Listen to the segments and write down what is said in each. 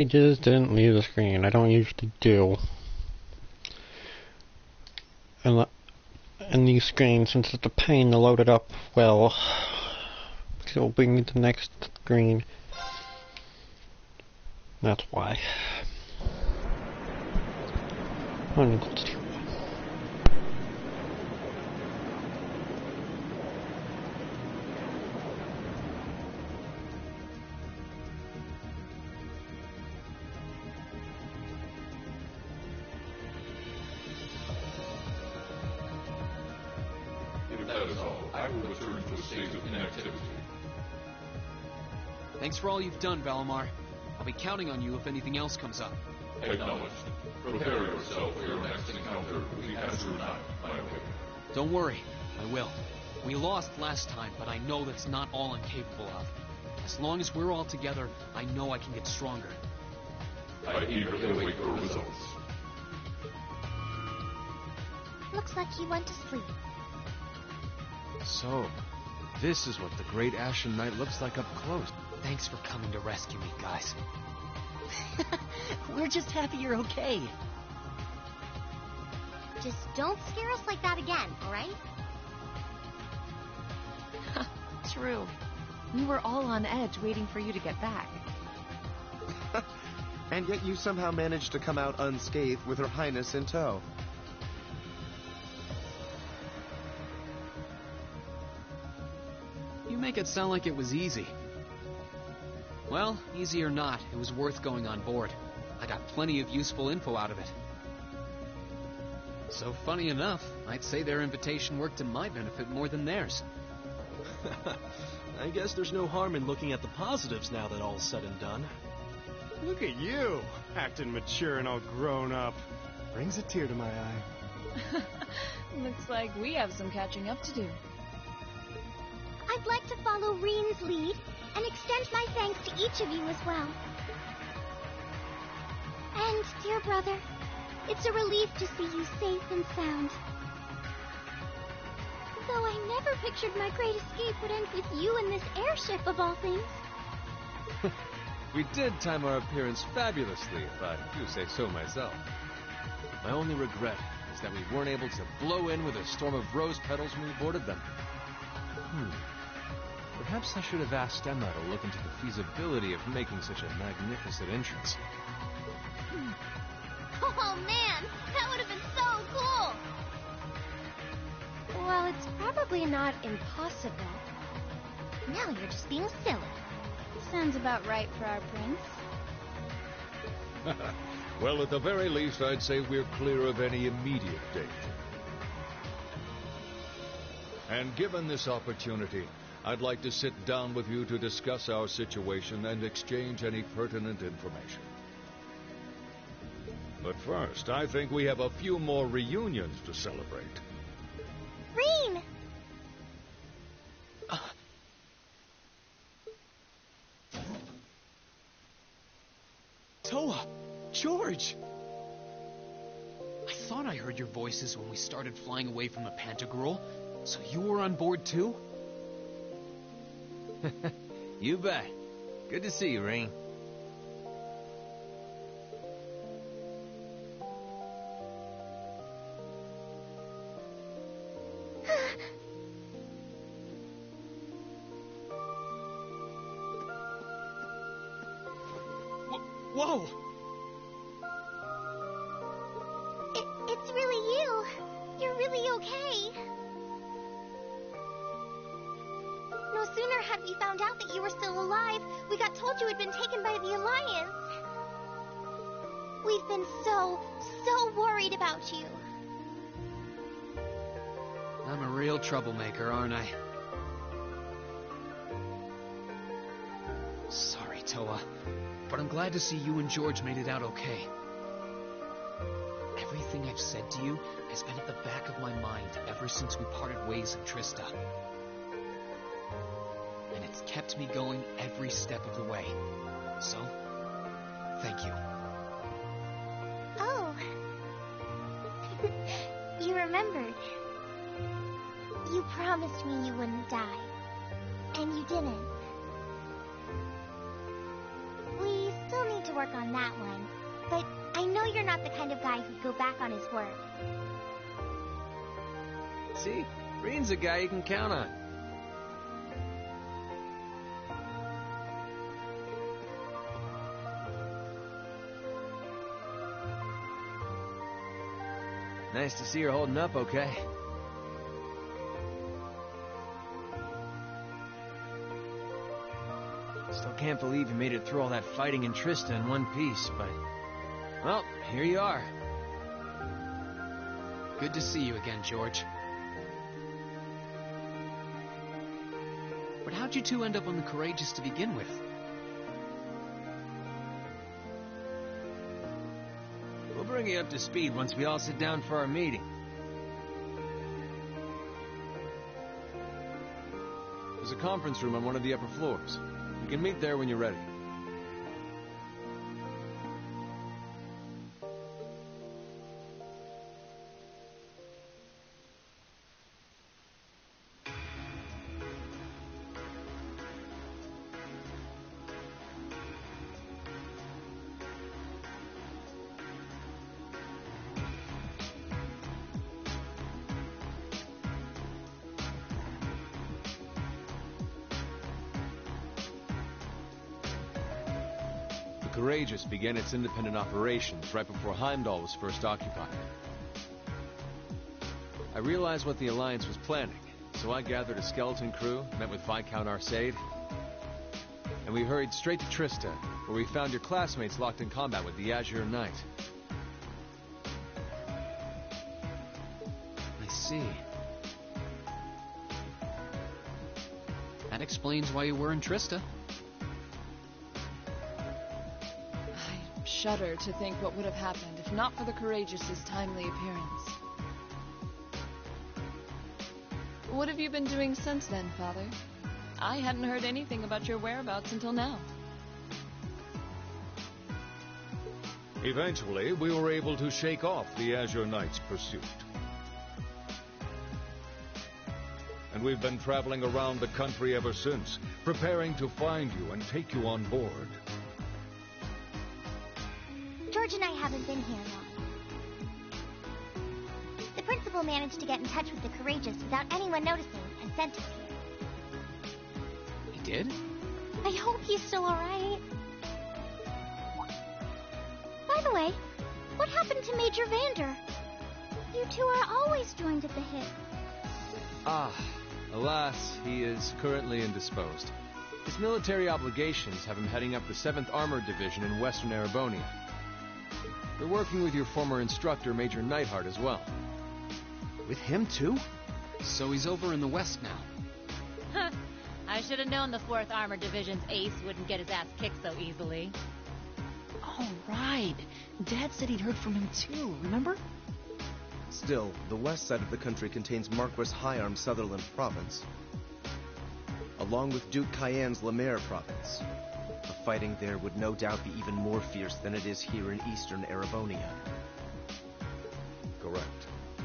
I just didn't leave the screen. I don't usually do. And these screens, since it's a pain to load it up well, it'll bring me to the next screen. That's why. Thanks for all you've done, Valimar. I'll be counting on you if anything else comes up. Acknowledged. Prepare yourself for your next encounter with the astronaut, my way. Don't worry, I will. We lost last time, but I know that's not all I'm capable of. As long as we're all together, I know I can get stronger. I eagerly await your results. Looks like he went to sleep. So, this is what the Great Ashen Knight looks like up close. Thanks for coming to rescue me, guys. We're just happy you're okay. Just don't scare us like that again, alright? True. We were all on edge waiting for you to get back. And yet you somehow managed to come out unscathed with Her Highness in tow. You make it sound like it was easy. Well, easy or not, it was worth going on board. I got plenty of useful info out of it. So funny enough, I'd say their invitation worked to my benefit more than theirs. I guess there's no harm in looking at the positives now that all's said and done. Look at you, acting mature and all grown up. Brings a tear to my eye. Looks like we have some catching up to do. I'd like to follow Reen's lead and extend my thanks to each of you as well. And, dear brother, it's a relief to see you safe and sound. Though I never pictured my great escape would end with you in this airship of all things. We did time our appearance fabulously, if I do say so myself. My only regret is that we weren't able to blow in with a storm of rose petals when we boarded them. Perhaps I should have asked Emma to look into the feasibility of making such a magnificent entrance. Oh man, that would have been so cool! Well, it's probably not impossible. Now you're just being silly. Sounds about right for our prince. Well, at the very least, I'd say we're clear of any immediate danger. And given this opportunity, I'd like to sit down with you to discuss our situation and exchange any pertinent information. But first, I think we have a few more reunions to celebrate. Reen! Toa! George! I thought I heard your voices when we started flying away from the Pantagruel. So you were on board too? You bet. Good to see you, Reen. Whoa! It's really you. You're really okay. No sooner had we found out that you were still alive, we got told you had been taken by the Alliance. We've been so worried about you. I'm a real troublemaker, aren't I? Sorry, Toa, but I'm glad to see you and George made it out okay. Everything I've said to you has been at the back of my mind ever since we parted ways in Trista. And it's kept me going every step of the way. So, thank you. Oh. You remembered. You promised me you wouldn't die. And you didn't. We still need to work on that one. But I know you're not the kind of guy who'd go back on his word. See? Reen's a guy you can count on. Nice to see you're holding up okay. Still can't believe you made it through all that fighting in Trista in one piece, but... well, here you are. Good to see you again, George. But how'd you two end up on the Courageous to begin with? We'll bring you up to speed once we all sit down for our meeting. There's a conference room on one of the upper floors. You can meet there when you're ready. The Courageous began its independent operations right before Heimdall was first occupied. I realized what the Alliance was planning, so I gathered a skeleton crew, met with Viscount Arcade, and we hurried straight to Trista, where we found your classmates locked in combat with the Azure Knight. I see. That explains why you were in Trista. I shudder to think what would have happened if not for the Courageous's timely appearance. What have you been doing since then, Father? I hadn't heard anything about your whereabouts until now. Eventually, we were able to shake off the Azure Knight's pursuit. And we've been traveling around the country ever since, preparing to find you and take you on board. George and I haven't been here long. The principal managed to get in touch with the Courageous without anyone noticing and sent us here. He did? I hope he's still alright. By the way, what happened to Major Vander? You two are always joined at the hip. Ah, alas, he is currently indisposed. His military obligations have him heading up the 7th Armored Division in Western Erebonia. We're working with your former instructor, Major Neidhart, as well. With him, too? So he's over in the west now. Huh. I should have known the 4th Armored Division's ace wouldn't get his ass kicked so easily. Oh, right. Dad said he'd heard from him too, remember? Still, the west side of the country contains Marquis Hyarm's Sutherland province, along with Duke Cayenne's Lemaire province. The fighting there would no doubt be even more fierce than it is here in eastern Erebonia. Correct.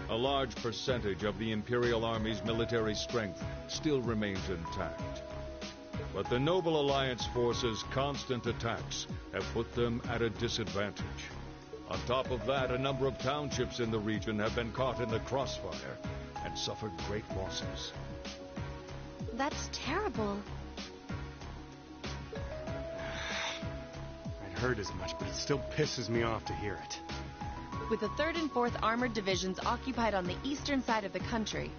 A large percentage of the Imperial Army's military strength still remains intact. But the Noble Alliance forces' constant attacks have put them at a disadvantage. On top of that, a number of townships in the region have been caught in the crossfire and suffered great losses. That's terrible. I'd heard as much, but it still pisses me off to hear it. With the 3rd and 4th Armored Divisions occupied on the eastern side of the country,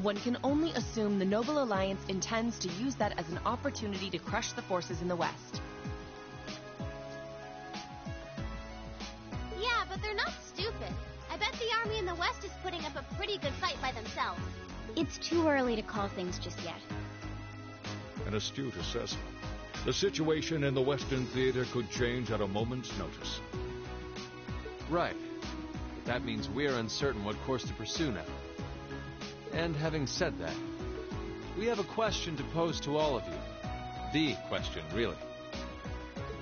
one can only assume the Noble Alliance intends to use that as an opportunity to crush the forces in the west. Yeah, but they're not stupid. I bet the army in the west is putting up a pretty good fight by themselves. It's too early to call things just yet. An astute assessment. The situation in the Western Theater could change at a moment's notice. Right. But that means we're uncertain what course to pursue now. And having said that, we have a question to pose to all of you. The question, really.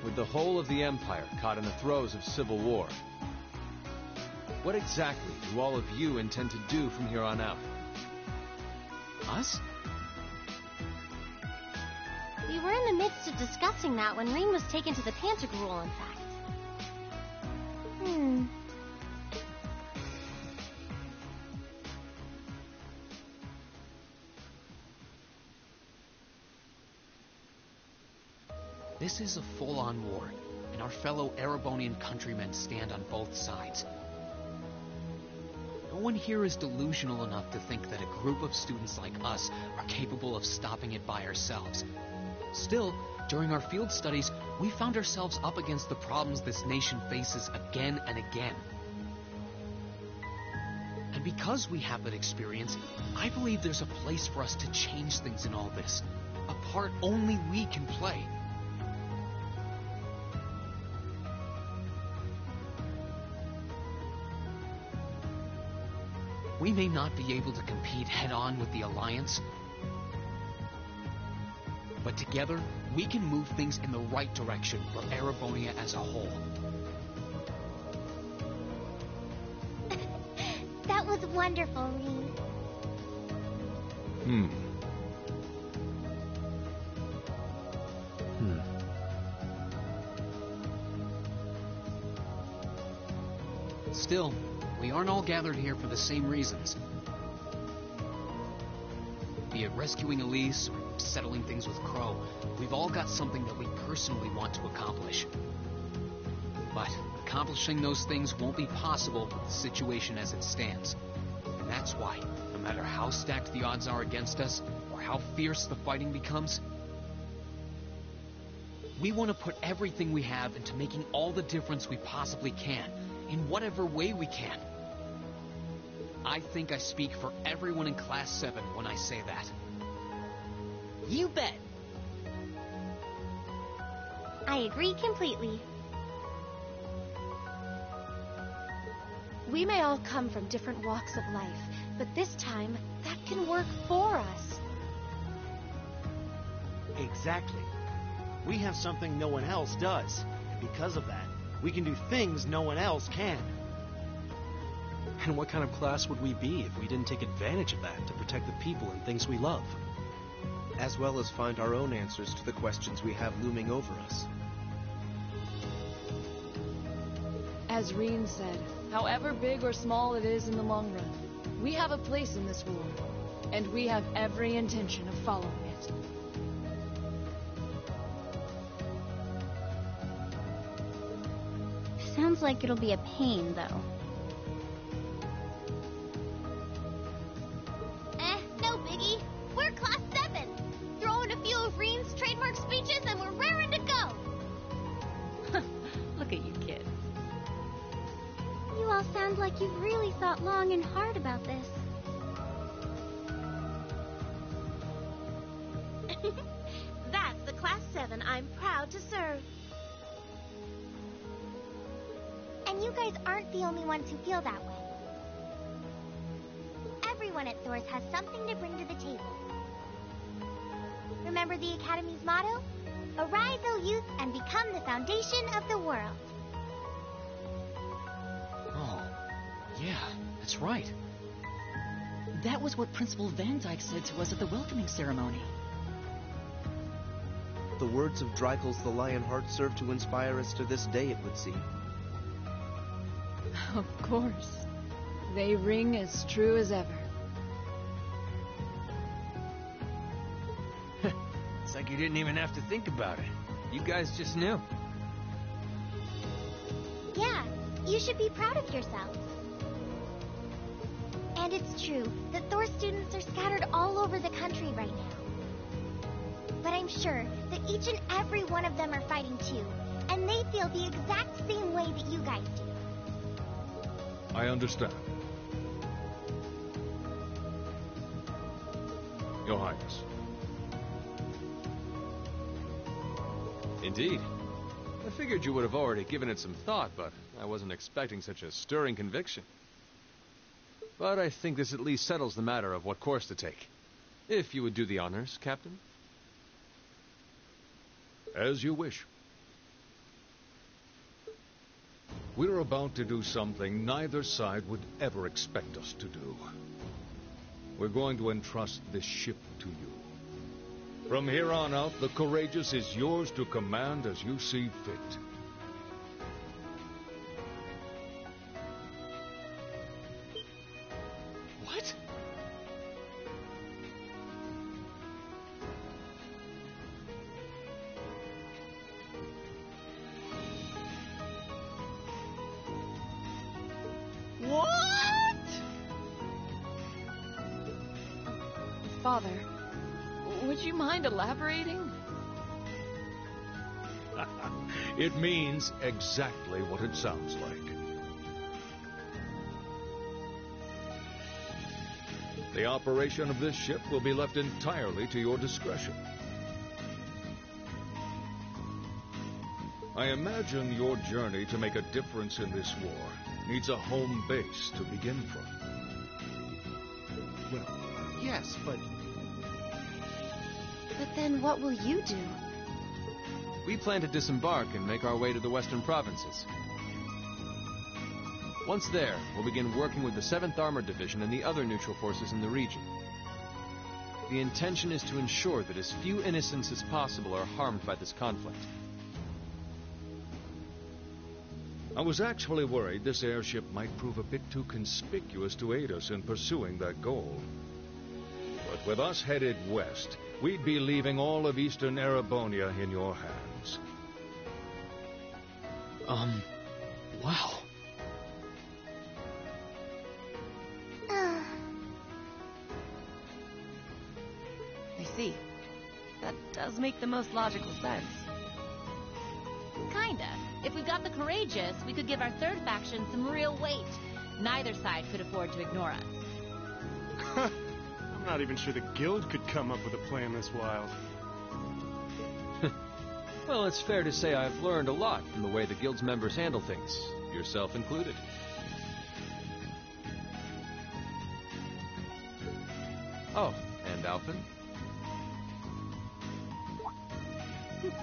With the whole of the Empire caught in the throes of civil war, what exactly do all of you intend to do from here on out? Us? We were in the midst of discussing that when Rean was taken to the Pantagruel, in fact. This is a full-on war, and our fellow Erebonian countrymen stand on both sides. No one here is delusional enough to think that a group of students like us are capable of stopping it by ourselves. Still, during our field studies, we found ourselves up against the problems this nation faces again and again. And because we have that experience, I believe there's a place for us to change things in all this, a part only we can play. We may not be able to compete head-on with the Alliance, but together, we can move things in the right direction for Erebonia as a whole. That was wonderful, Rean. Still, we aren't all gathered here for the same reasons. Be it rescuing Elise or settling things with Crow, we've all got something that we personally want to accomplish. But accomplishing those things won't be possible with the situation as it stands. And that's why, no matter how stacked the odds are against us, or how fierce the fighting becomes, we want to put everything we have into making all the difference we possibly can, in whatever way we can. I think I speak for everyone in Class 7 when I say that. You bet! I agree completely. We may all come from different walks of life, but this time, that can work for us. Exactly. We have something no one else does, and because of that, we can do things no one else can. And what kind of class would we be if we didn't take advantage of that to protect the people and things we love? As well as find our own answers to the questions we have looming over us. As Rean said, however big or small it is in the long run, we have a place in this war, and we have every intention of following it. Sounds like it'll be a pain, though. No biggie. We're Class 7. Throw in a few of Rean's trademark speeches and we're raring to go. Look at you kids. You all sound like you've really thought long and hard about this. That's the Class 7 I'm proud to serve. And you guys aren't the only ones who feel that way. Everyone at Thor's has something to bring to the table. Remember the Academy's motto? Arise, O youth, and become the foundation of the world. Oh, yeah, that's right. That was what Principal Van Dyke said to us at the welcoming ceremony. The words of Dreikel's the Lionheart serve to inspire us to this day, it would seem. Of course. They ring as true as ever. It's like you didn't even have to think about it. You guys just knew. Yeah, you should be proud of yourselves. And it's true that Thor students are scattered all over the country right now. But I'm sure that each and every one of them are fighting too, and they feel the exact same way that you guys do. I understand. Your Highness. Indeed. I figured you would have already given it some thought, but I wasn't expecting such a stirring conviction. But I think this at least settles the matter of what course to take. If you would do the honors, Captain. As you wish. We're about to do something neither side would ever expect us to do. We're going to entrust this ship to you. From here on out, the Courageous is yours to command as you see fit. What? What? Father, would you mind elaborating? It means exactly what it sounds like. The operation of this ship will be left entirely to your discretion. I imagine your journey to make a difference in this war needs a home base to begin from. Well, yes, but... But then what will you do? We plan to disembark and make our way to the western provinces. Once there, we'll begin working with the 7th Armored Division and the other neutral forces in the region. The intention is to ensure that as few innocents as possible are harmed by this conflict. I was actually worried this airship might prove a bit too conspicuous to aid us in pursuing that goal. But with us headed west, we'd be leaving all of eastern Erebonia in your hands. Wow. I see. That does make the most logical sense. Kinda. If we got the Courageous, we could give our third faction some real weight. Neither side could afford to ignore us. I'm not even sure the Guild could come up with a plan this wild. Well, it's fair to say I've learned a lot from the way the Guild's members handle things, yourself included. Oh, and Alphen?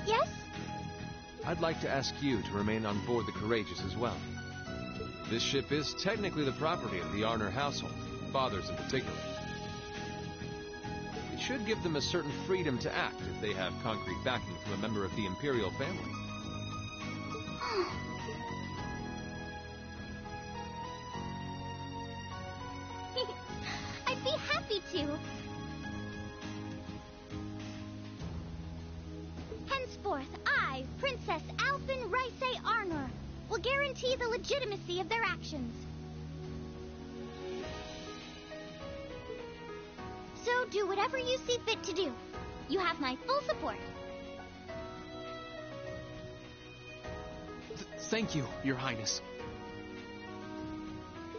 Yes? I'd like to ask you to remain on board the Courageous as well. This ship is technically the property of the Arner household, fathers in particular. It should give them a certain freedom to act if they have concrete backing from a member of the Imperial family. I'd be happy to. Henceforth, I, Princess Alphen Rice Arnor, will guarantee the legitimacy of their actions. So do whatever you see fit to do. You have my full support. Thank you, Your Highness.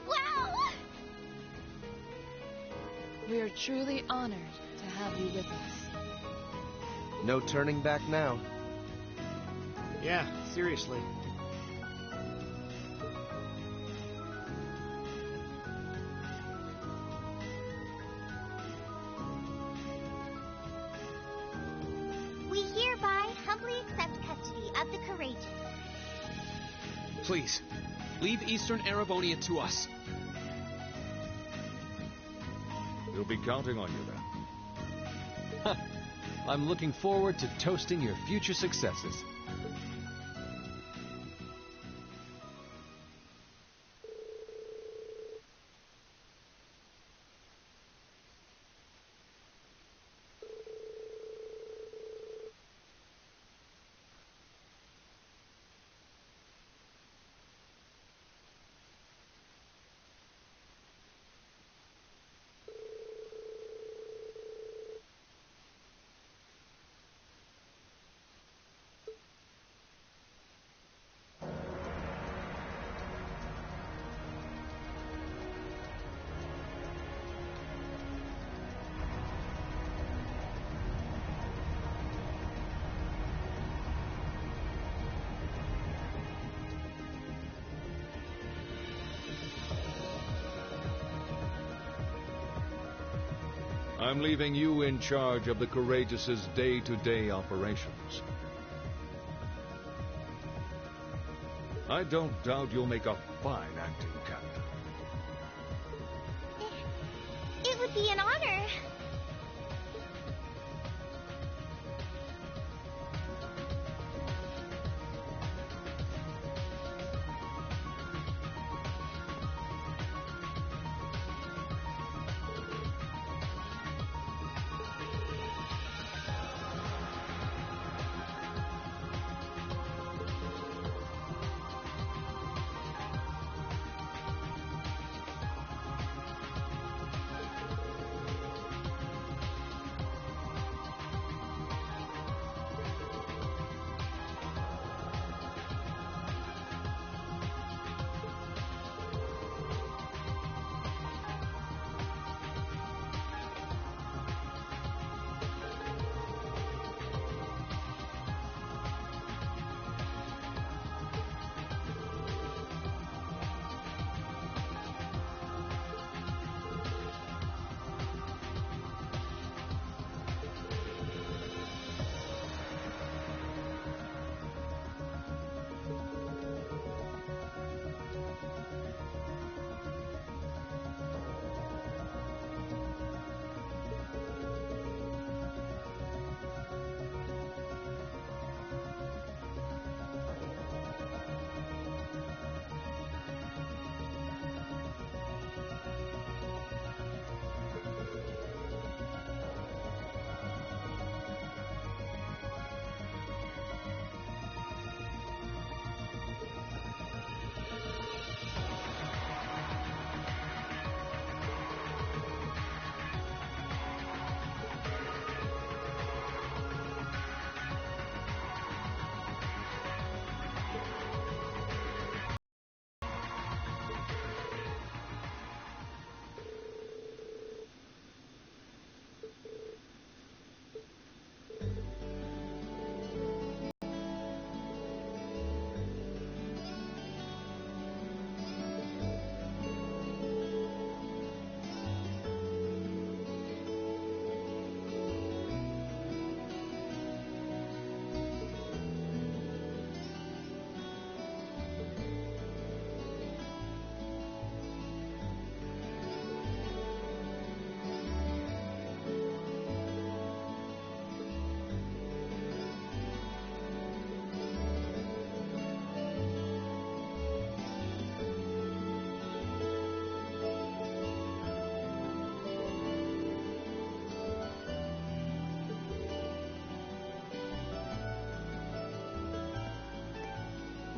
Wow! We're truly honored to have you with us. No turning back now. Yeah, seriously. We hereby humbly accept custody of the Courageous. Please, leave Eastern Erebonia to us. We'll be counting on you then. I'm looking forward to toasting your future successes. I'm leaving you in charge of the Courageous's day-to-day operations. I don't doubt you'll make a fine acting captain. It would be an honor.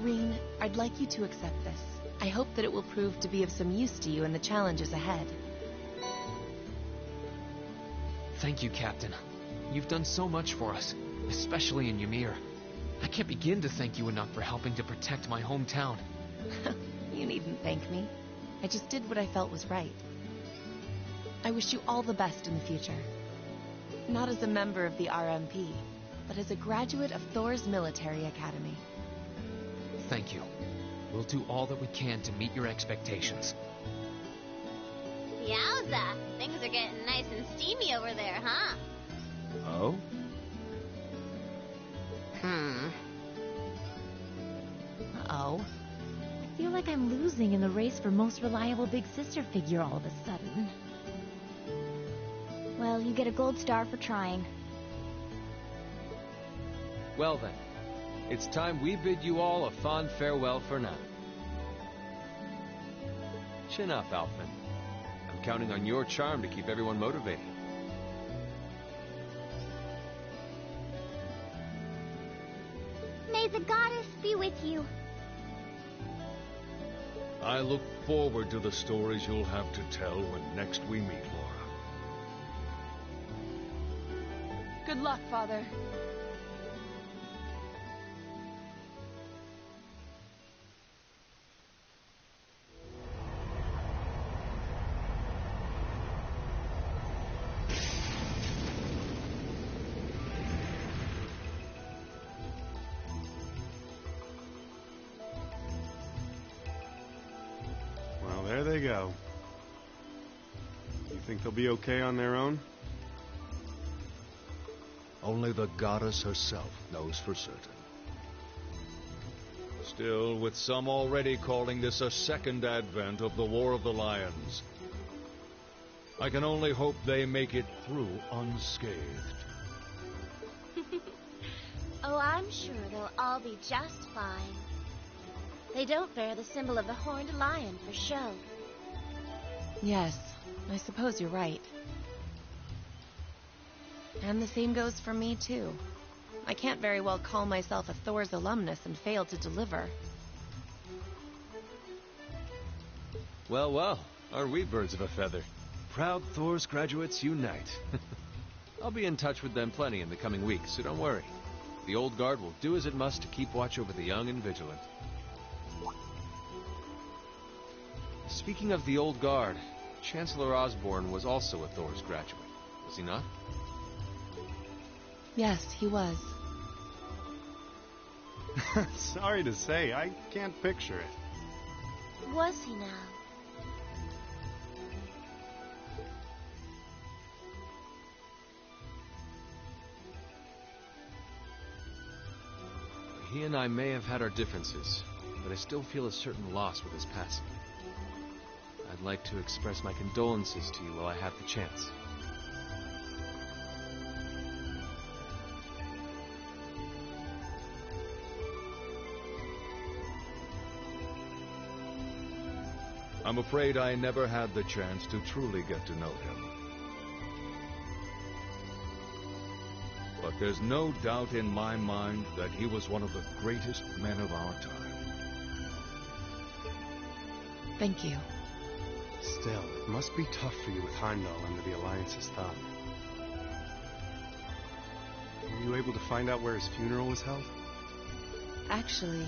Reen, I'd like you to accept this. I hope that it will prove to be of some use to you in the challenges ahead. Thank you, Captain. You've done so much for us, especially in Ymir. I can't begin to thank you enough for helping to protect my hometown. You needn't thank me. I just did what I felt was right. I wish you all the best in the future. Not as a member of the RMP, but as a graduate of Thor's military academy. Thank you. We'll do all that we can to meet your expectations. Yowza! Things are getting nice and steamy over there, huh? Oh? Uh-oh. I feel like I'm losing in the race for most reliable big sister figure all of a sudden. Well, you get a gold star for trying. Well then, it's time we bid you all a fond farewell for now. Chin up, Alphen. I'm counting on your charm to keep everyone motivated. May the goddess be with you. I look forward to the stories you'll have to tell when next we meet, Laura. Good luck, Father. Well, there they go. You think they'll be okay on their own? Only the goddess herself knows for certain. Still, with some already calling this a second advent of the War of the Lions, I can only hope they make it through unscathed. Oh, I'm sure they'll all be just fine. They don't bear the symbol of the horned lion for show. Yes, I suppose you're right. And the same goes for me, too. I can't very well call myself a Thor's alumnus and fail to deliver. Well, well, aren't we birds of a feather? Proud Thor's graduates unite. I'll be in touch with them plenty in the coming weeks, so don't worry. The old guard will do as it must to keep watch over the young and vigilant. Speaking of the old guard, Chancellor Osborne was also a Thor's graduate, was he not? Yes, he was. Sorry to say, I can't picture it. Was he now? He and I may have had our differences, but I still feel a certain loss with his passing. I'd like to express my condolences to you while I have the chance. I'm afraid I never had the chance to truly get to know him. But there's no doubt in my mind that he was one of the greatest men of our time. Thank you. Still, it must be tough for you with Heimdall under the Alliance's thumb. Were you able to find out where his funeral was held? Actually...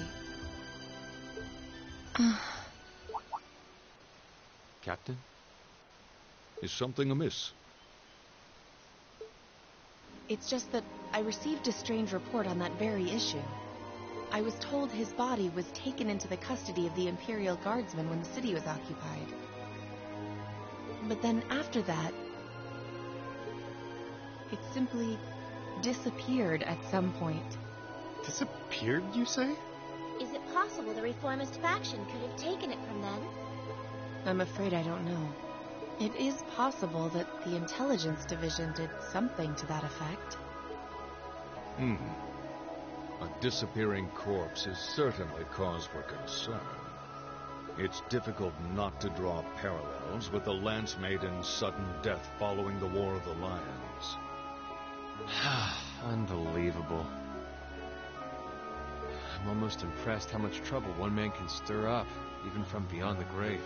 Captain? Is something amiss? It's just that I received a strange report on that very issue. I was told his body was taken into the custody of the Imperial Guardsmen when the city was occupied. But then after that, it simply disappeared at some point. Disappeared, you say? Is it possible the reformist faction could have taken it from them? I'm afraid I don't know. It is possible that the intelligence division did something to that effect. A disappearing corpse is certainly cause for concern. It's difficult not to draw parallels with the Lance Maiden's sudden death following the War of the Lions. Unbelievable. I'm almost impressed how much trouble one man can stir up, even from beyond the grave.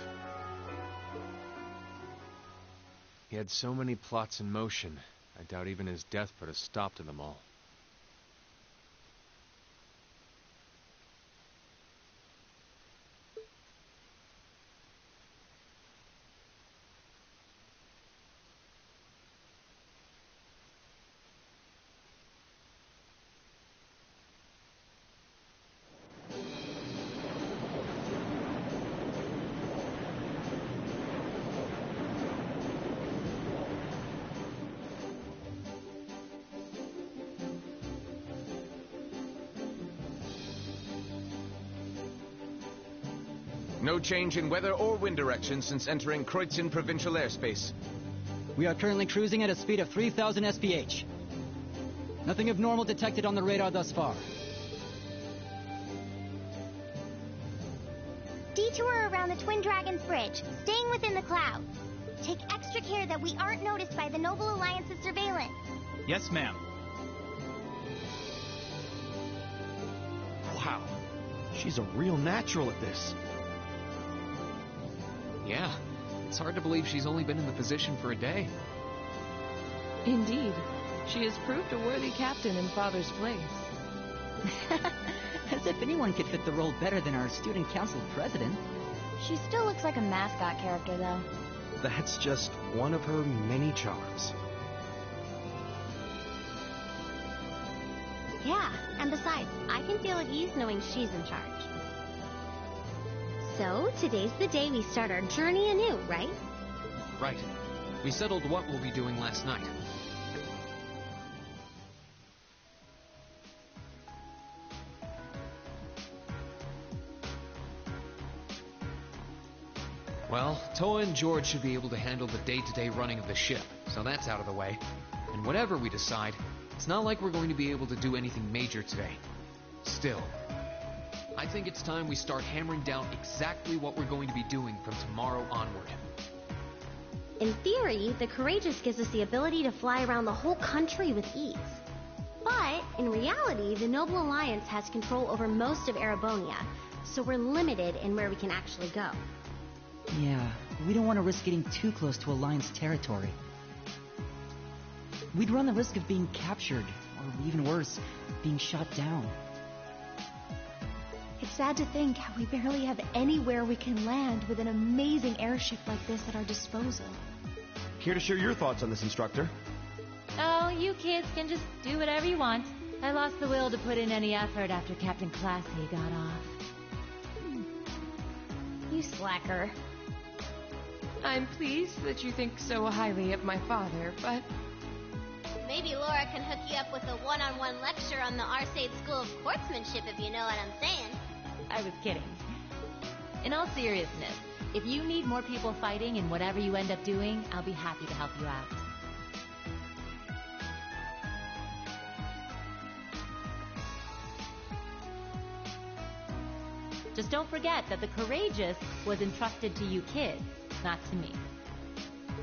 He had so many plots in motion, I doubt even his death put a stop to them all. No change in weather or wind direction since entering Kreutzen provincial airspace. We are currently cruising at a speed of 3,000 SPH. Nothing abnormal detected on the radar thus far. Detour around the Twin Dragons Bridge, staying within the clouds. Take extra care that we aren't noticed by the Noble Alliance's surveillance. Yes, ma'am. Wow. She's a real natural at this. Yeah, it's hard to believe she's only been in the position for a day. Indeed. She has proved a worthy captain in Father's place. As if anyone could fit the role better than our student council president. She still looks like a mascot character, though. That's just one of her many charms. Yeah, and besides, I can feel at ease knowing she's in charge. So, today's the day we start our journey anew, right? Right. We settled what we'll be doing last night. Well, Toa and George should be able to handle the day-to-day running of the ship, so that's out of the way. And whatever we decide, it's not like we're going to be able to do anything major today. Still, I think it's time we start hammering down exactly what we're going to be doing from tomorrow onward. In theory, the Courageous gives us the ability to fly around the whole country with ease. But, in reality, the Noble Alliance has control over most of Erebonia, so we're limited in where we can actually go. Yeah, we don't want to risk getting too close to Alliance territory. We'd run the risk of being captured, or even worse, being shot down. It's sad to think how we barely have anywhere we can land with an amazing airship like this at our disposal. Care to share your thoughts on this, instructor? Oh, you kids can just do whatever you want. I lost the will to put in any effort after Captain Classy got off. You slacker. I'm pleased that you think so highly of my father, but... Maybe Laura can hook you up with a one-on-one lecture on the Arcade School of Sportsmanship, if you know what I'm saying. I was kidding. In all seriousness, if you need more people fighting in whatever you end up doing, I'll be happy to help you out. Just don't forget that the Courageous was entrusted to you kids, not to me.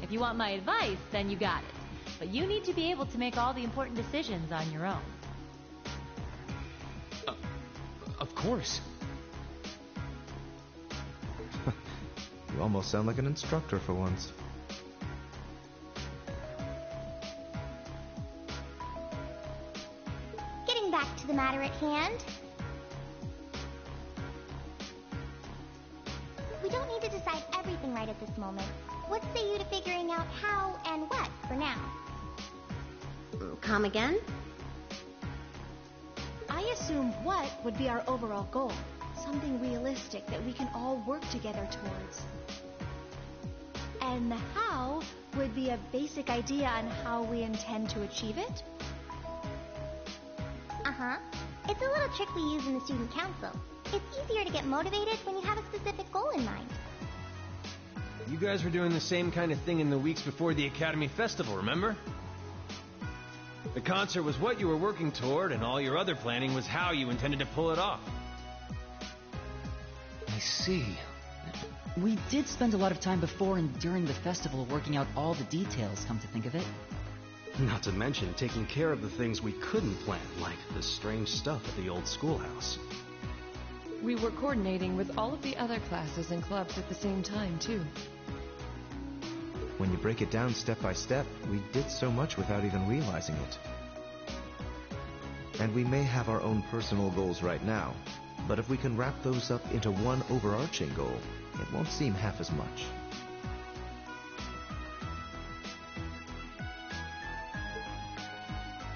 If you want my advice, then you got it. But you need to be able to make all the important decisions on your own. Of course. You almost sound like an instructor for once. Getting back to the matter at hand. We don't need to decide everything right at this moment. What say you to figuring out how and what for now? Come again? I assume what would be our overall goal. Something realistic that we can all work together towards. And the how would be a basic idea on how we intend to achieve it. Uh-huh. It's a little trick we use in the student council. It's easier to get motivated when you have a specific goal in mind. You guys were doing the same kind of thing in the weeks before the Academy Festival, remember? The concert was what you were working toward, and all your other planning was how you intended to pull it off. I see. We did spend a lot of time before and during the festival working out all the details, come to think of it. Not to mention taking care of the things we couldn't plan, like the strange stuff at the old schoolhouse. We were coordinating with all of the other classes and clubs at the same time, too. When you break it down step by step, we did so much without even realizing it. And we may have our own personal goals right now, but if we can wrap those up into one overarching goal, it won't seem half as much.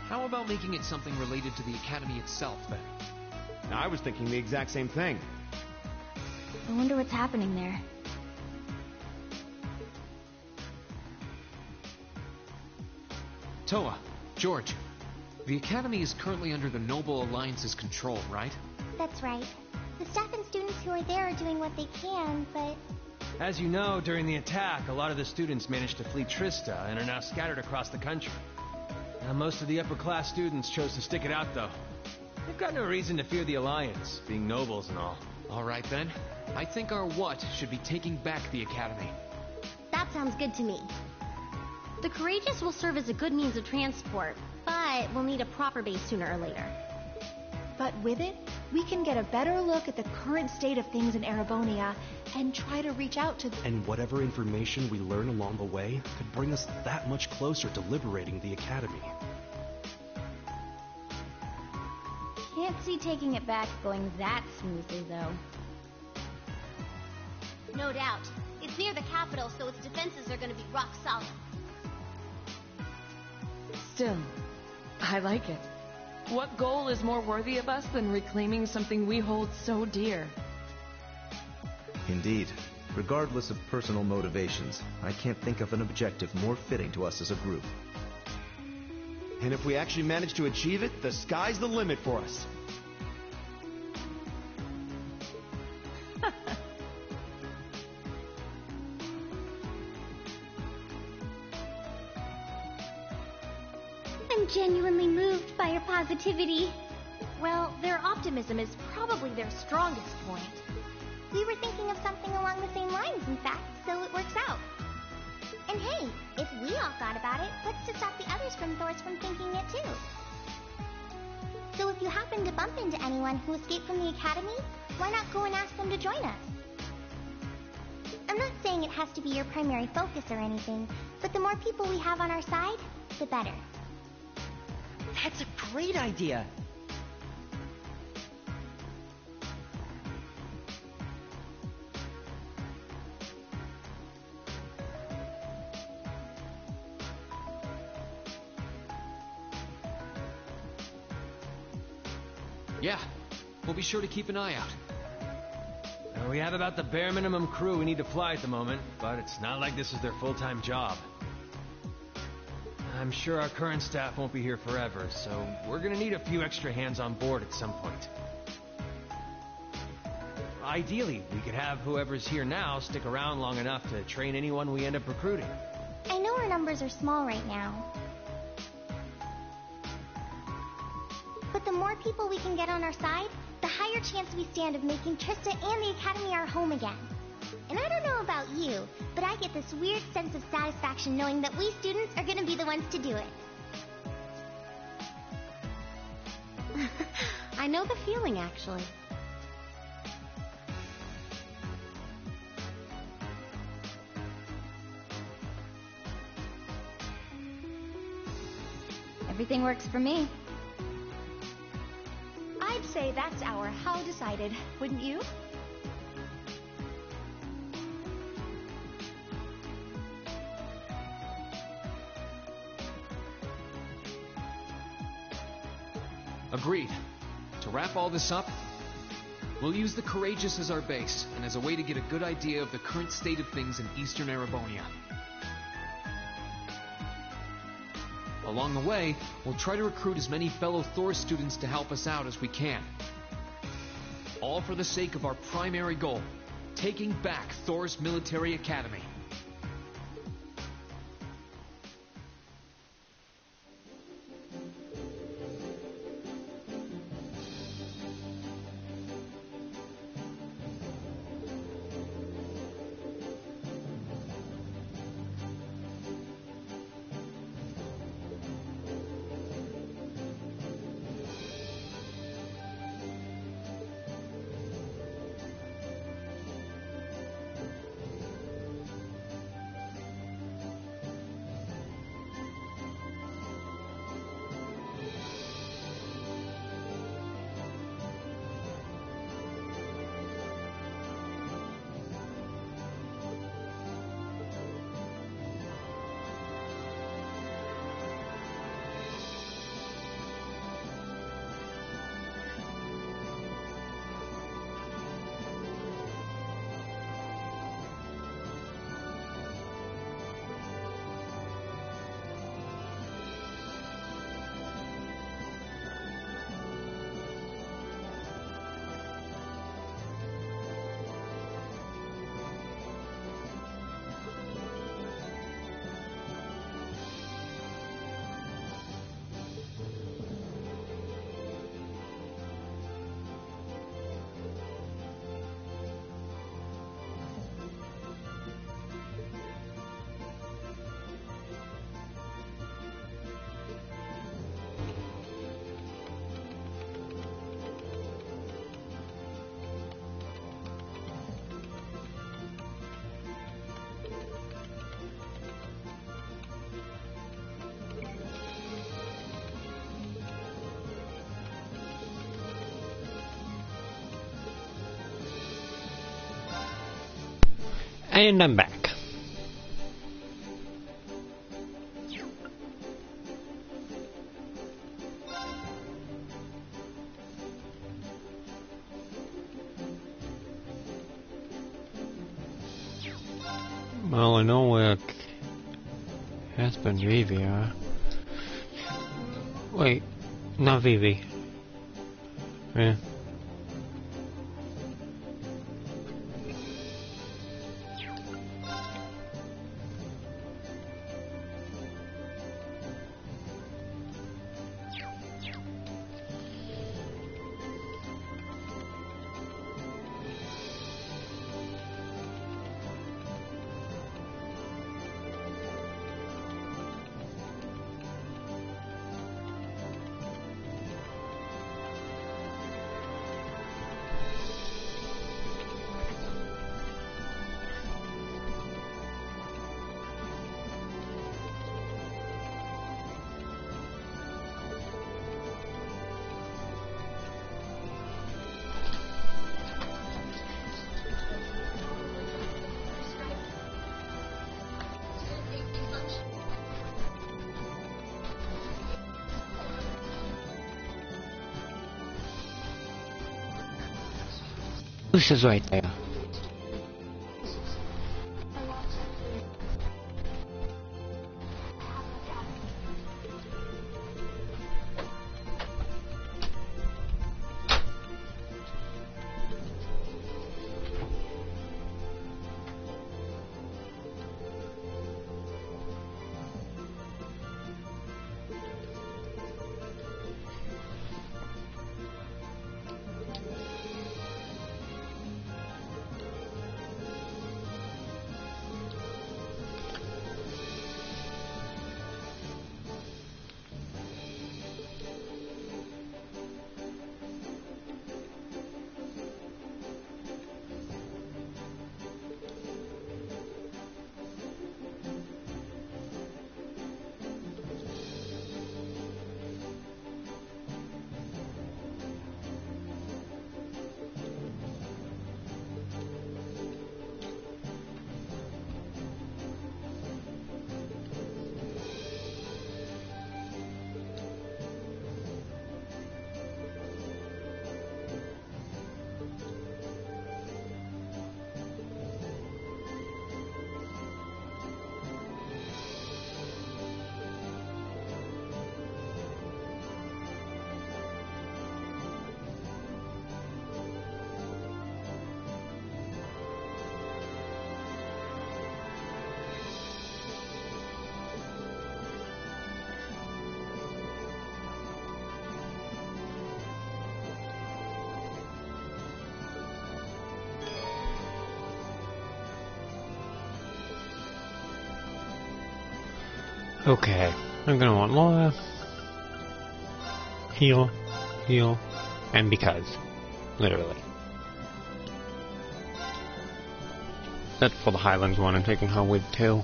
How about making it something related to the Academy itself, then? I was thinking the exact same thing. I wonder what's happening there. Toa, George, the Academy is currently under the Noble Alliance's control, right? That's right. The staff and students who are there are doing what they can, but... As you know, during the attack, a lot of the students managed to flee Trista and are now scattered across the country. Now, most of the upper-class students chose to stick it out, though. They've got no reason to fear the Alliance, being nobles and all. All right, then. I think our what should be taking back the Academy. That sounds good to me. The Courageous will serve as a good means of transport, but we'll need a proper base sooner or later. But with it, we can get a better look at the current state of things in Erebonia and try to reach out to... And whatever information we learn along the way could bring us that much closer to liberating the Academy. Can't see taking it back going that smoothly, though. No doubt. It's near the capital, so its defenses are going to be rock solid. Still, I like it. What goal is more worthy of us than reclaiming something we hold so dear? Indeed. Regardless of personal motivations, I can't think of an objective more fitting to us as a group. And if we actually manage to achieve it, the sky's the limit for us. I'm genuinely moved by your positivity. Well, their optimism is probably their strongest point. We were thinking of something along the same lines, in fact, so it works out. And hey, if we all thought about it, what's to stop the others from thinking it too? So if you happen to bump into anyone who escaped from the Academy, why not go and ask them to join us? I'm not saying it has to be your primary focus or anything, but the more people we have on our side, the better. That's a great idea. Yeah, we'll be sure to keep an eye out. We have about the bare minimum crew we need to fly at the moment, but it's not like this is their full-time job. I'm sure our current staff won't be here forever, so we're gonna need a few extra hands on board at some point. Ideally, we could have whoever's here now stick around long enough to train anyone we end up recruiting. I know our numbers are small right now. But the more people we can get on our side, the higher chance we stand of making Trista and the Academy our home again. And I don't know about you, but I get this weird sense of satisfaction knowing that we students are going to be the ones to do it. I know the feeling, actually. Everything works for me. I'd say that's our how decided, wouldn't you? Agreed. To wrap all this up, we'll use the Courageous as our base, and as a way to get a good idea of the current state of things in eastern Erebonia. Along the way, we'll try to recruit as many fellow Thor students to help us out as we can. All for the sake of our primary goal, taking back Thor's military academy. And I'm back. Well, I know where Casper and Vivi are. Wait, not Vivi. Yeah. Lucia's right there. Okay, I'm gonna want Laura, heal, and because. Literally. That's for the Highlands one, I'm taking her with too.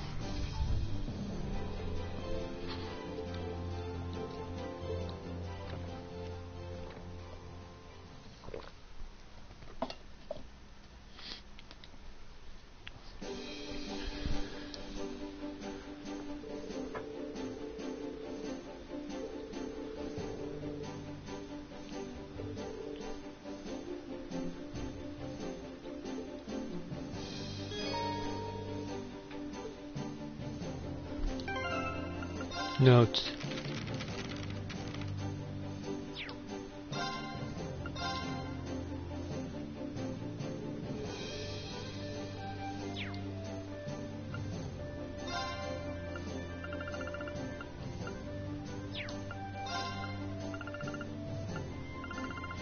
Notes.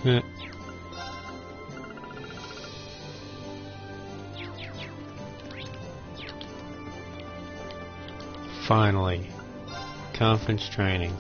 Yeah. Finally. Conference training.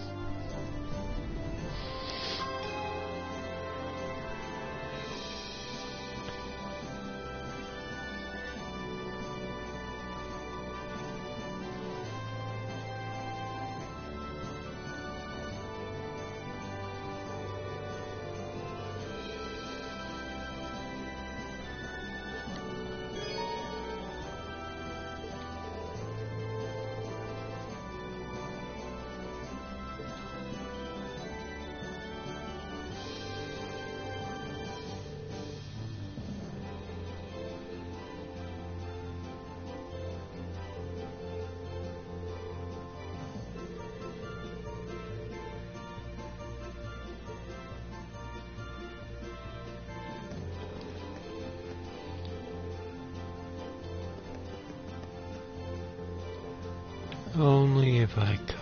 Only if I could.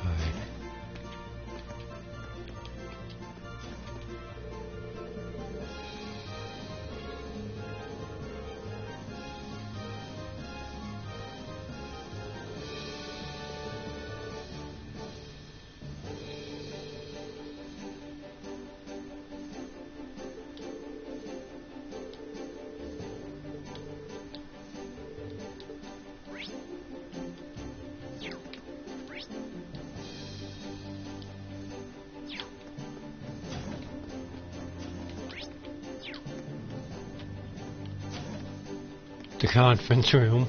The conference room.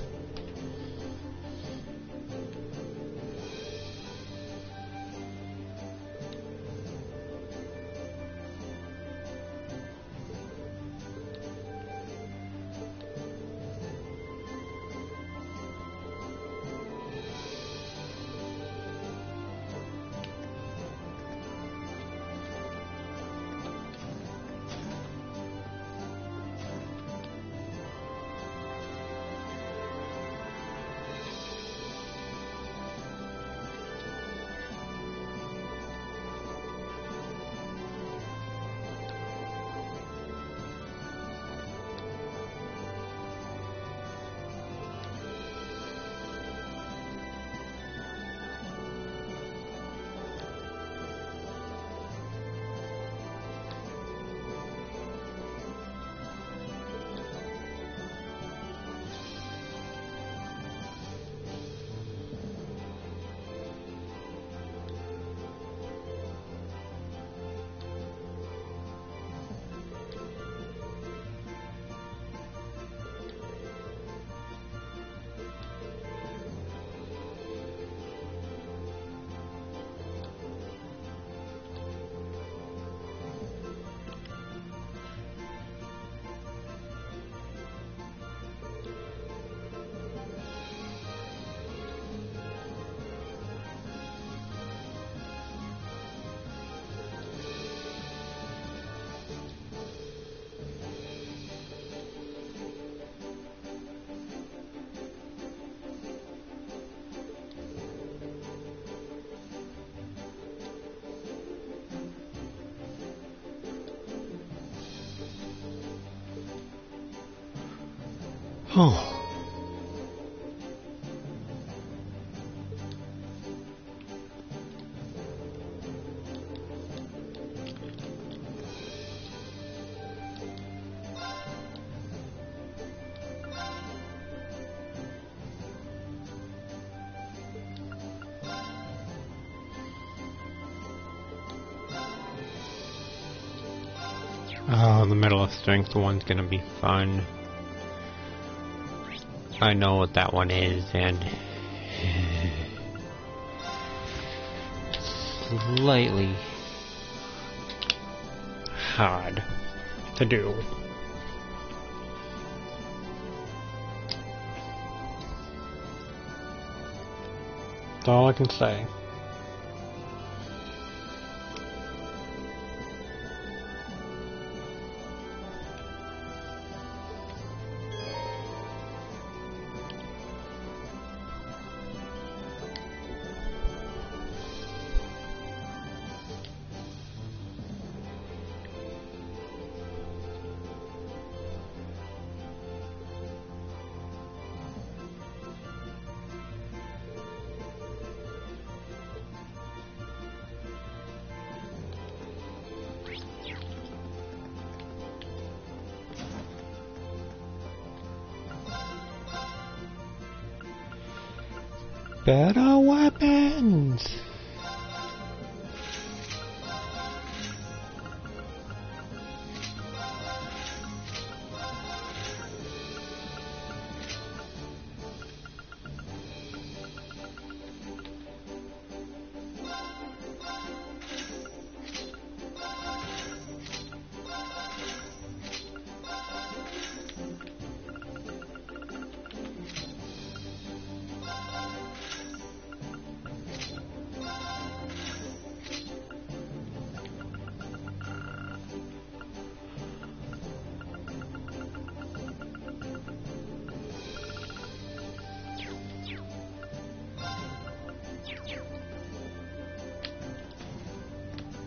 Oh. Oh, the Medal of Strength one's gonna be fun. I know what that one is, and slightly hard to do. That's all I can say. Better weapons!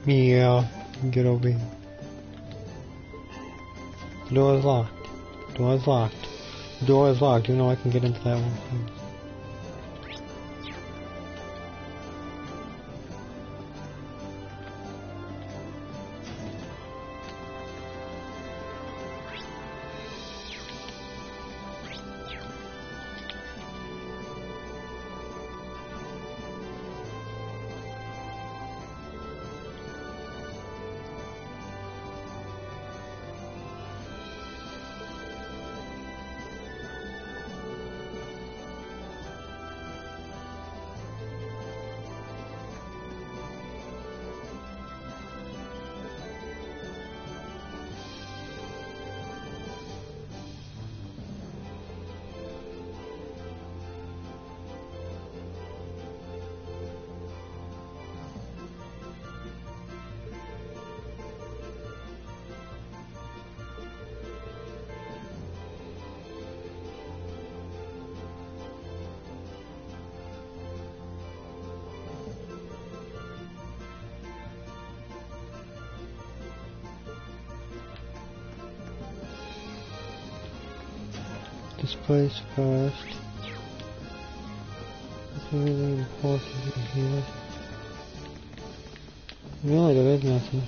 Yeah, get over here. The door is locked. The door is locked. The door is locked. You know I can get into that one. This place first. It's really important in here. Really, there is nothing.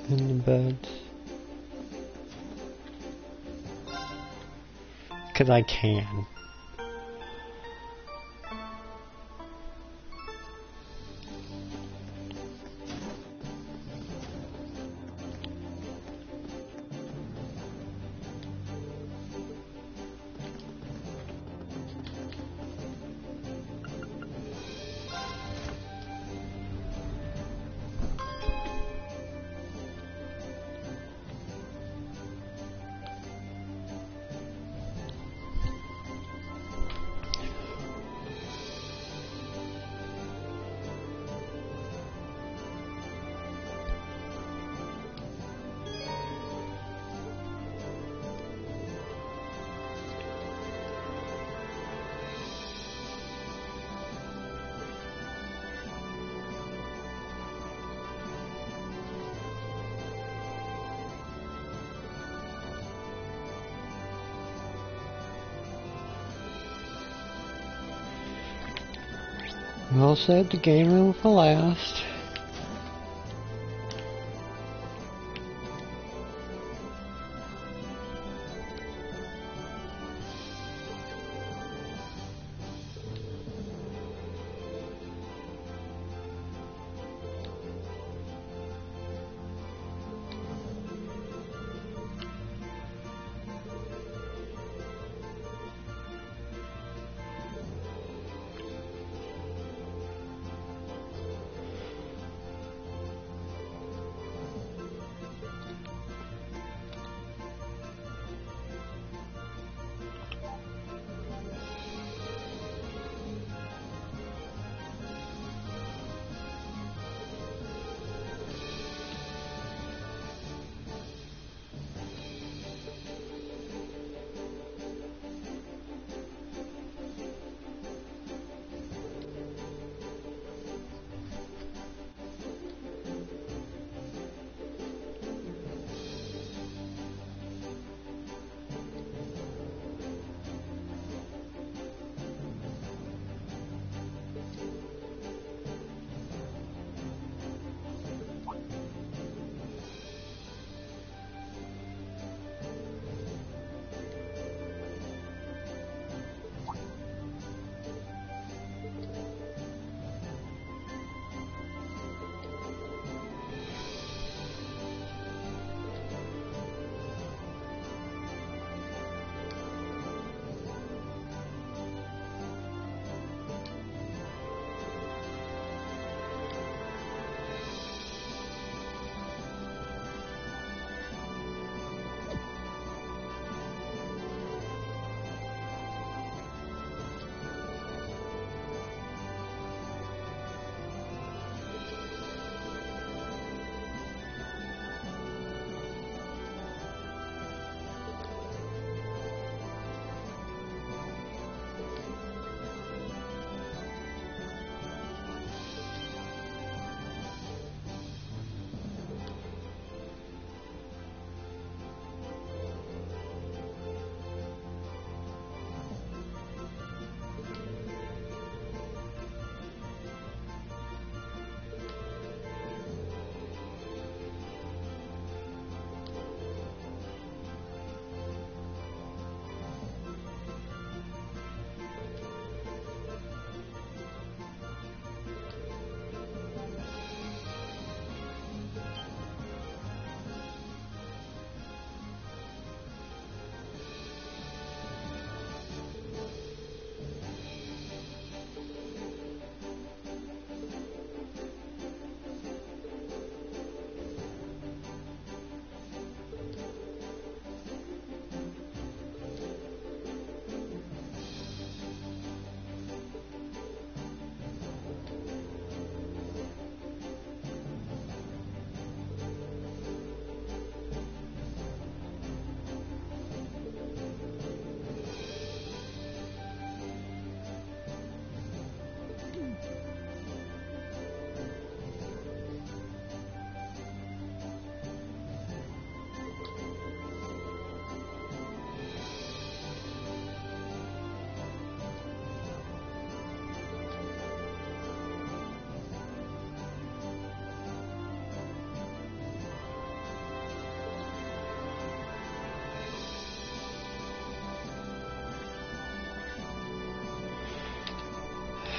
In the beds. Because I can. We'll save the game room for last.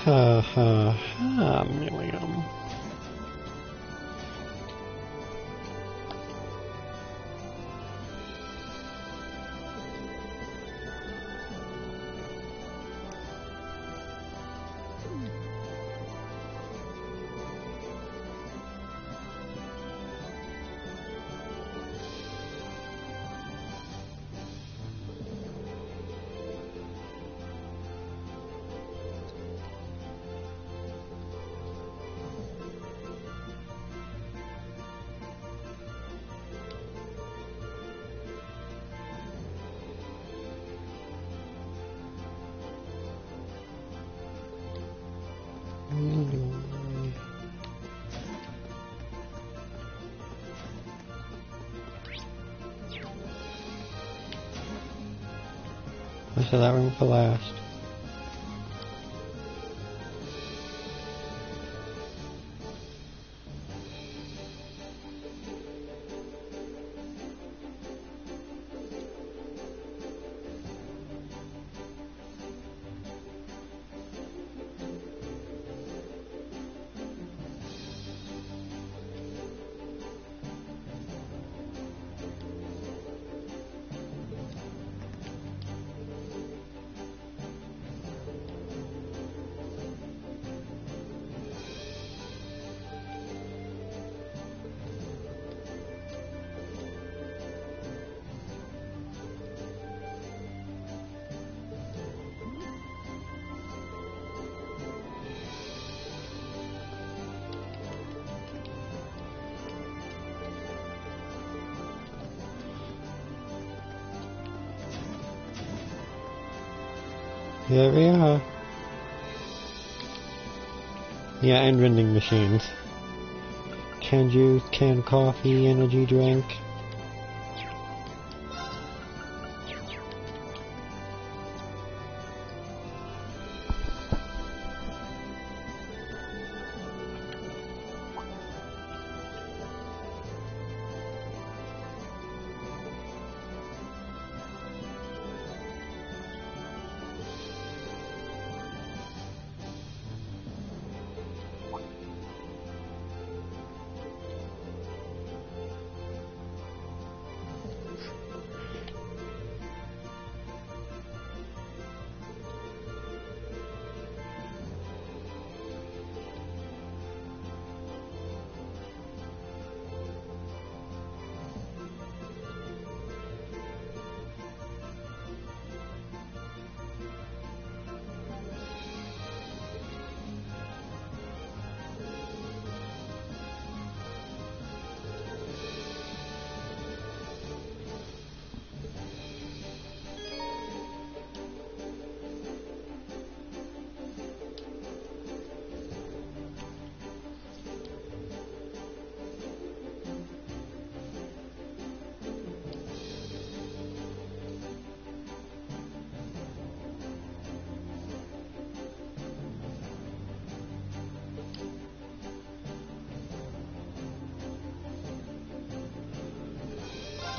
Milliam. I said that room for last. Here we are. Yeah, and vending machines. Canned juice, canned coffee, energy drink.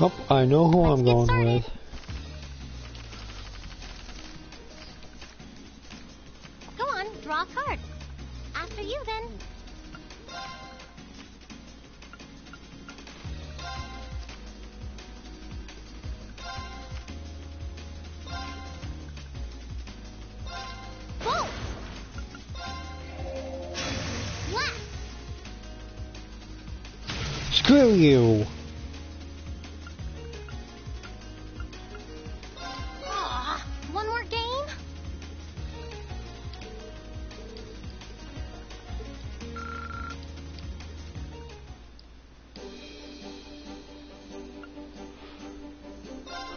Oh, I know who I'm going with. Go on, draw a card. After you, then. Bolt! Left! Screw you! Aw, one more game?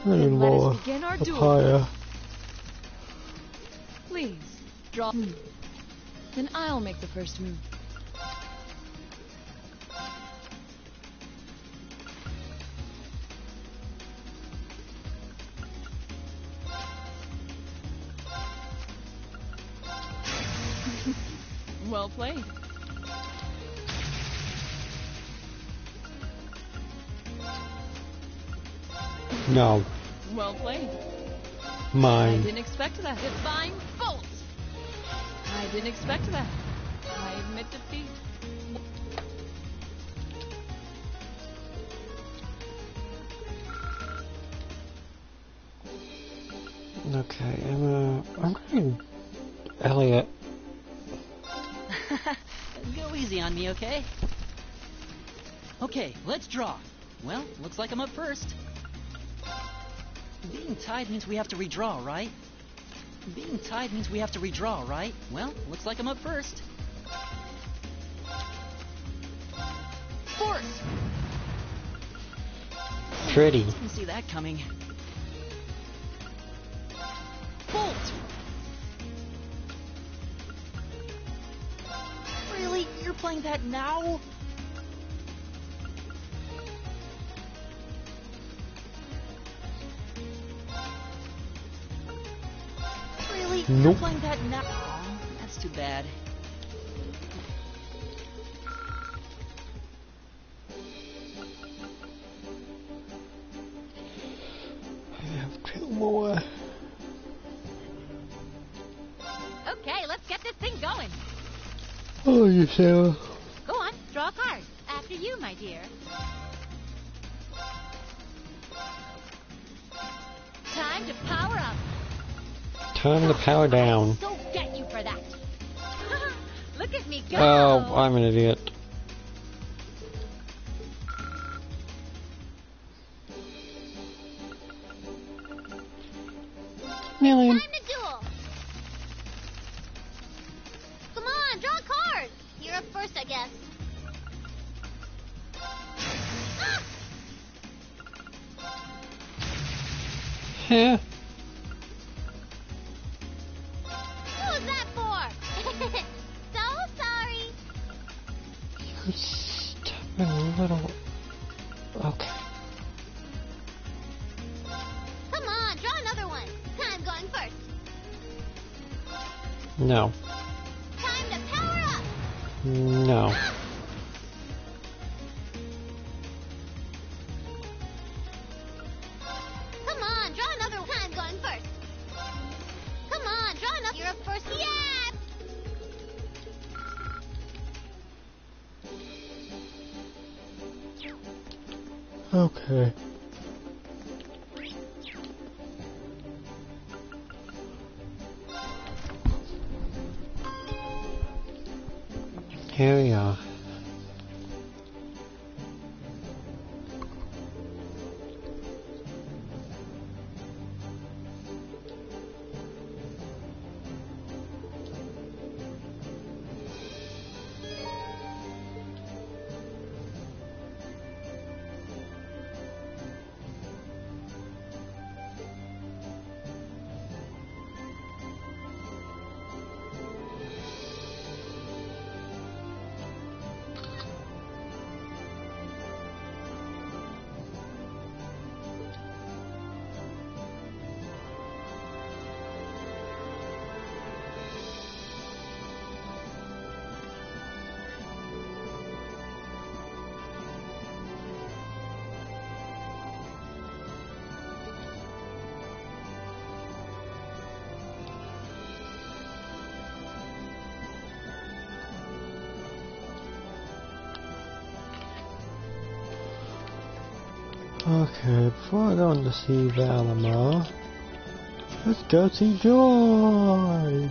I need Let more us begin our duel. papaya. Please, draw. Then I'll make the first move. Well played. No, Well played. I mine. didn't expect that. Divine Bolt! I didn't expect that. I admit defeat. Okay, I'm going Elliot. Go easy on me, okay? Okay, let's draw. Well, looks like I'm up first. Being tied means we have to redraw, right? Being tied means we have to redraw, right? Well, looks like I'm up first. Force! Pretty. Didn't see that coming. Bolt! Really? You're playing that now? Really? Nope. You're playing that now? Oh, that's too bad. I have two more. Okay, let's get this thing going. Oh, you Sarah. Go on, draw a card. After you, my dear. Time to power up. Time to power down. So get you for that. Look at me go. Oh, I'm an idiot. Million. Time to duel. Come on, draw a card. You're up first, I guess. Yeah. Who's that for? So sorry. You stubborn little. Okay. Come on, draw another one. I'm going first. No. Time to power up. No. Come on, draw another one. I'm going first. Come on, draw another. You're up first. Yeah. Okay. Here we are. Okay, before I go on to see Valimar, let's go see George!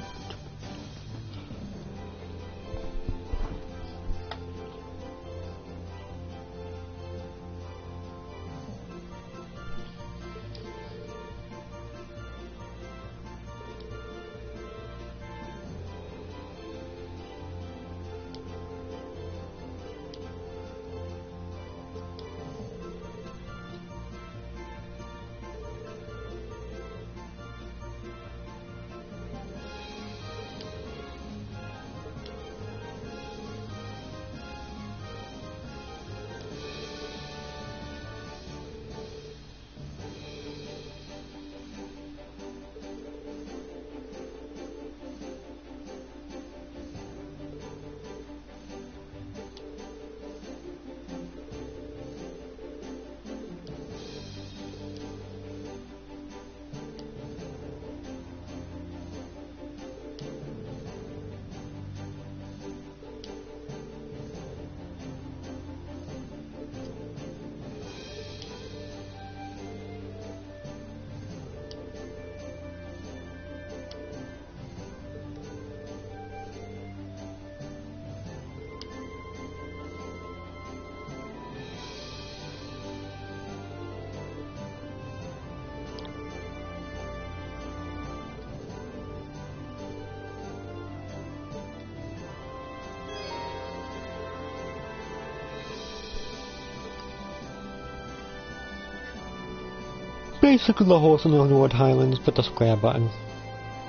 Basically the horse in the North Highlands, but the square button.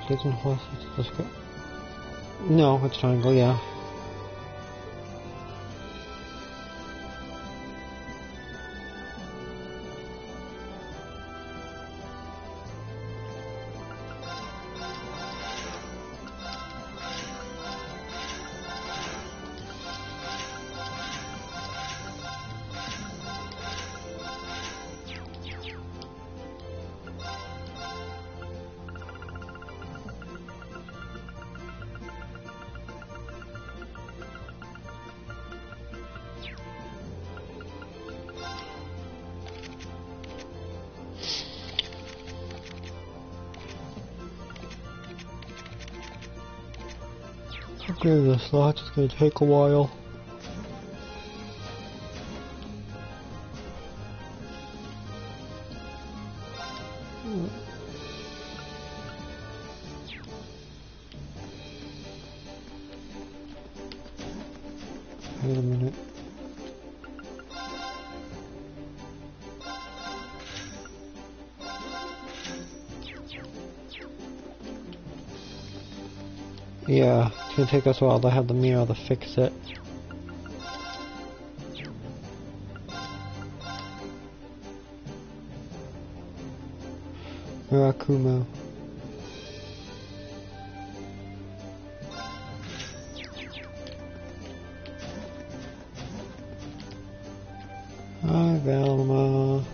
Isn't horse, it's the square. No, it's triangle, yeah. Okay, the slots is gonna take a while. Wait a minute. Yeah, it's gonna take us a while to have the mirror to fix it. Mirakumo. Hi, Velma.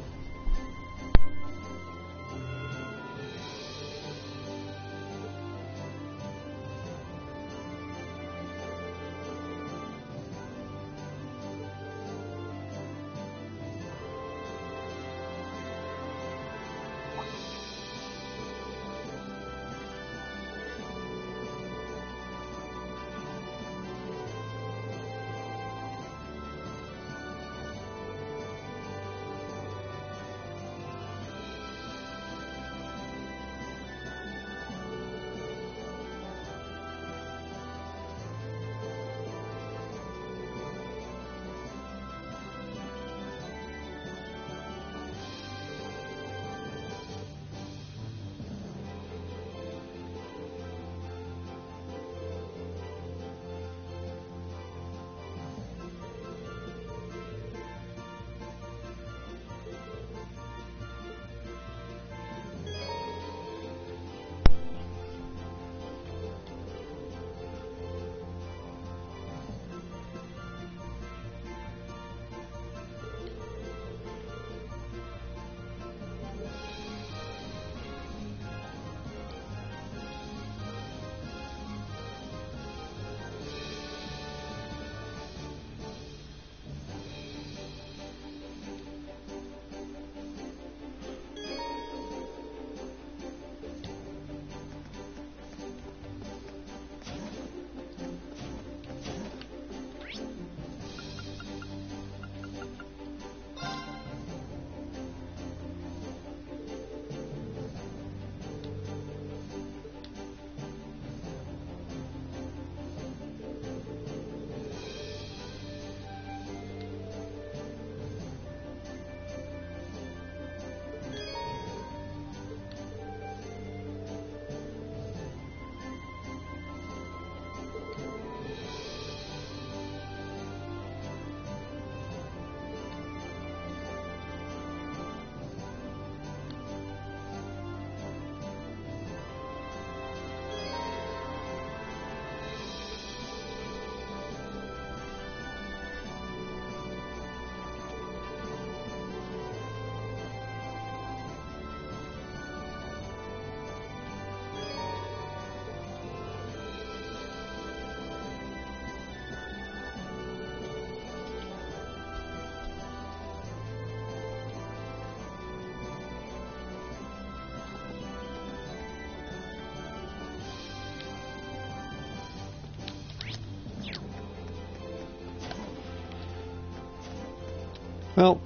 Well,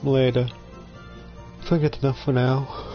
later. I think it's enough for now.